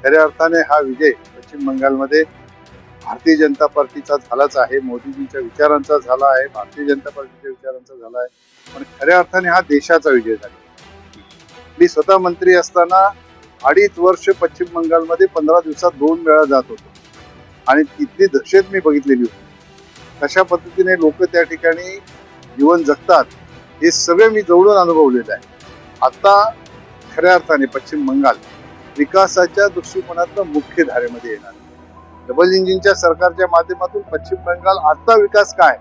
खऱ्या अर्थाने हा विजय पश्चिम बंगालमध्ये भारतीय जनता पार्टीचा झालाच आहे, मोदीजींच्या विचारांचा झाला आहे, भारतीय जनता पार्टीच्या विचारांचा झाला आहे. पण खऱ्या अर्थाने हा देशाचा विजय झाला. मी स्वतः मंत्री असताना 2.5 वर्ष पश्चिम बंगालमध्ये 15 दिवसात 2 वेळा जात होतो आणि तिथली दहशत मी बघितलेली होती. कशा पद्धतीने लोक त्या ठिकाणी जीवन जगतात हे सगळे मी जवळून अनुभवलेलं आहे. आता खऱ्या अर्थाने पश्चिम बंगाल विकासाच्या दृष्टिकोनातून मुख्य धारेमध्ये येणार. डबल इंजिनच्या सरकारच्या माध्यमातून पश्चिम बंगाल आता विकास काय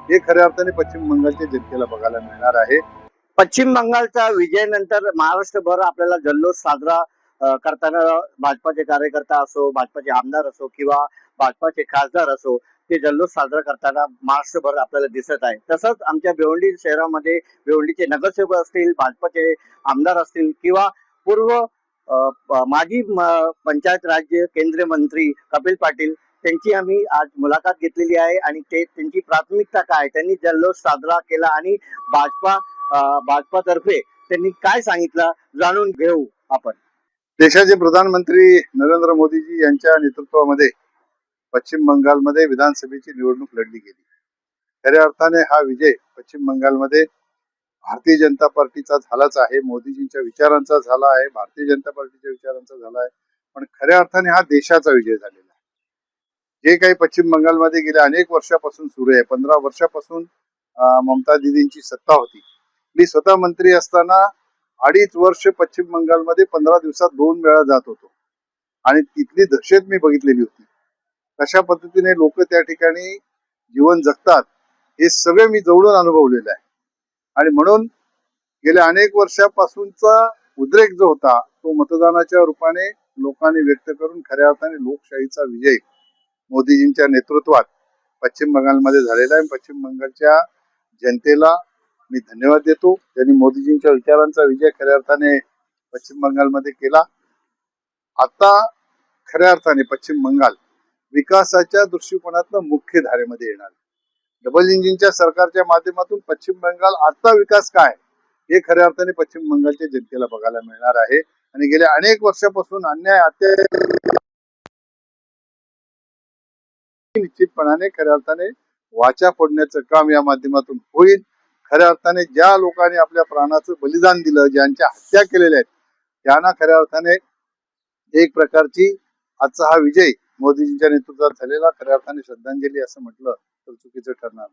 हे खऱ्या अर्थाने पश्चिम बंगालच्या जनतेला बघायला मिळणार आहे. पश्चिम बंगालच्या विजयानंतर महाराष्ट्रभर आपल्याला जल्लोष साजरा करताना भाजपाचे कार्यकर्ता असो, भाजपाचे आमदार असो किंवा भाजपाचे खासदार असो, ते जल्लोष साजरा करताना महाराष्ट्रभर आपल्याला दिसत आहे. तसंच आमच्या भिवंडी शहरामध्ये भिवंडीचे नगरसेवक असतील, भाजपाचे आमदार असतील किंवा पूर्व माजी पंचायत राज्य केंद्रीय मंत्री कपिल पाटील त्यांची आम्ही आज मुलाखत घेतलेली आहे आणि ते त्यांची प्राथमिकता काय, त्यांनी जल्लोष साजरा केला आणि भाजपातर्फे त्यांनी काय सांगितलं जाणून घेऊ आपण. देशाचे प्रधानमंत्री नरेंद्र मोदीजी यांच्या नेतृत्वामध्ये पश्चिम बंगालमध्ये विधानसभेची निवडणूक लढली गेली. खऱ्या अर्थाने हा विजय पश्चिम बंगालमध्ये भारतीय जनता पार्टीचा झालाच आहे, मोदीजींच्या विचारांचा झाला आहे, भारतीय जनता पार्टीच्या विचारांचा झाला आहे. पण खऱ्या अर्थाने हा देशाचा विजय झालेला आहे. जे काही पश्चिम बंगालमध्ये गेल्या अनेक वर्षापासून सुरू आहे, 15 वर्षापासून ममता दीदींची सत्ता होती. मी स्वतः मंत्री असताना 2.5 वर्ष पश्चिम बंगालमध्ये 15 दिवसात 2 वेळा जात होतो आणि तिथली दहशत मी बघितलेली होती. कशा पद्धतीने लोक त्या ठिकाणी जीवन जगतात हे सगळे मी जवळून अनुभवलेलं आहे. आणि म्हणून गेल्या अनेक वर्षापासूनचा उद्रेक जो होता तो मतदानाच्या रूपाने लोकांनी व्यक्त करून खऱ्या अर्थाने लोकशाहीचा विजय मोदीजींच्या नेतृत्वात पश्चिम बंगालमध्ये झालेला आहे. पश्चिम बंगालच्या जनतेला मी धन्यवाद देतो, त्यांनी मोदीजींच्या विचारांचा विजय खऱ्या अर्थाने पश्चिम बंगालमध्ये केला. आता खऱ्या अर्थाने पश्चिम बंगाल विकासाच्या दृष्टिकोनातून मुख्य धारेमध्ये येणार. डबल इंजिनच्या सरकारच्या माध्यमातून पश्चिम बंगाल आता विकास काय हे खऱ्या अर्थाने पश्चिम बंगालच्या जनतेला बघायला मिळणार आहे. आणि गेल्या अनेक वर्षापासून अन्याय अत्याचार निश्चितपणाने खऱ्या अर्थाने वाचा फोडण्याचं काम या माध्यमातून होईल. खऱ्या अर्थाने ज्या लोकांनी आपल्या प्राणाचं बलिदान दिलं, ज्यांच्या हत्या केलेल्या आहेत, त्यांना खऱ्या अर्थाने एक प्रकारची आजचा हा विजय मोदीजींच्या नेतृत्वात झालेला खऱ्या अर्थाने श्रद्धांजली असं म्हटलं तर चुकीचं ठरणार.